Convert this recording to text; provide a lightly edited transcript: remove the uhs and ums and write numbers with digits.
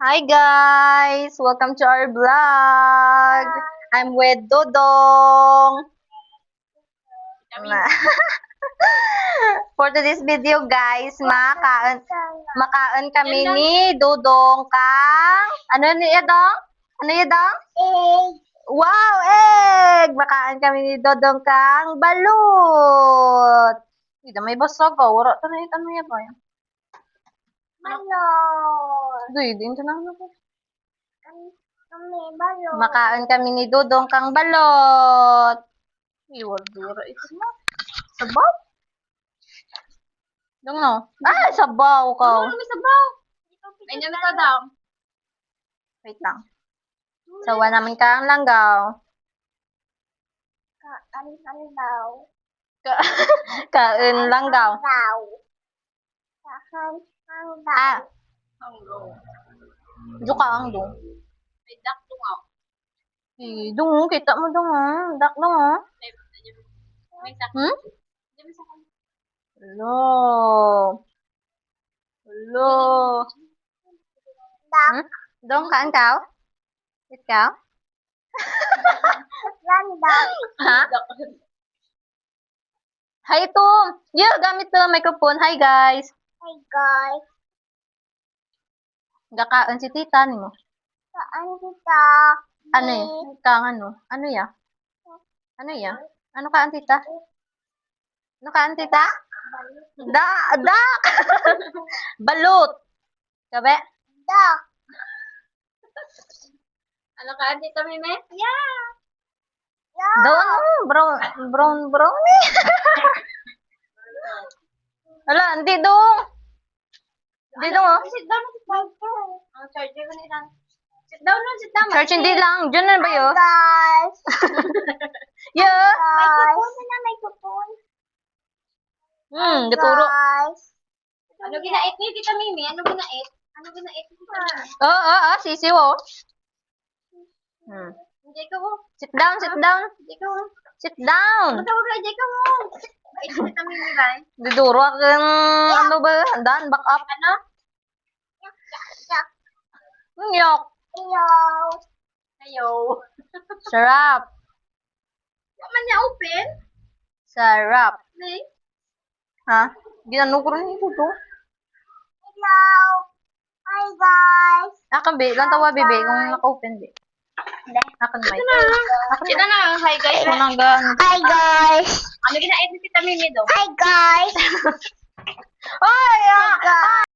Hi guys! Welcome to our vlog! I'm with Dodong! For today's video guys, makaon kami ni Dodong kang... Ano niya Dong? Ano niya Dong? Egg. Wow! Egg! Makaon kami ni Dodong kang balut! Hindi may basag ka. Wala ito na ito niya ba? Balot. Hindi ito na ako. Kami balot. Makaon kami ni Dodong kang balot. Iwag-dura ito mo. Sabaw? Dong no? Ah, sabaw ka. May sabaw. May namin ka daw. Wait lang. Sawa namin kang langgaw. Ano daw? Kain langgaw. Kain Ah, daw. do ka ang dong. May duck tungaw. Dong, kita mo dong ah. Dak dong ah. May sakit. Hmm? May sakit. Hello. Hello. Duck. Hmm? Dong, kain ka? Ikaw? Yan daw. Ha? Hi to. Yeah, gamit to microphone. Hi guys. Hey guys. Gakaon si tita ni mo. Saan kita? Ano eh? Kang ano? Ano ya? Ano ya? Ano ka tita? Ano ka tita? Dak! Balut! Kabe? Duck. Ano ka tita Mime? Yeah. Doon, brown eh. Wala, hindi dong. Hindi dong oh. Sit down. Ang charger ko nila. Sit down. Church, hindi lang. Diyan na ba yun? Guys. Yeah. Microphone na microphone. Gaturo. Guys. Ano ginait niyo, Tita Mimi? Ano ginait? Oo, sisiw oh. Hindi ka mo. Sit down. Hindi ka mo. Sit down. Basta wala, hindi ka mo. Tita Mimi ba? Diduro kang ano ba? Dan, back up. Ano? Yak. Yok. Ayaw. Sarap. Yaman niya open? Sarap. Hindi. Ha? Ginano ko rin ito to. Hello. Hi guys. Akan be, lang tawa bebe kung naka-open be. Akan mic. Kita na. Hi guys. Ako nang gan. Hi guys. Ano ginait ni Tita Mimi do? Hi guys. Ay, Guys.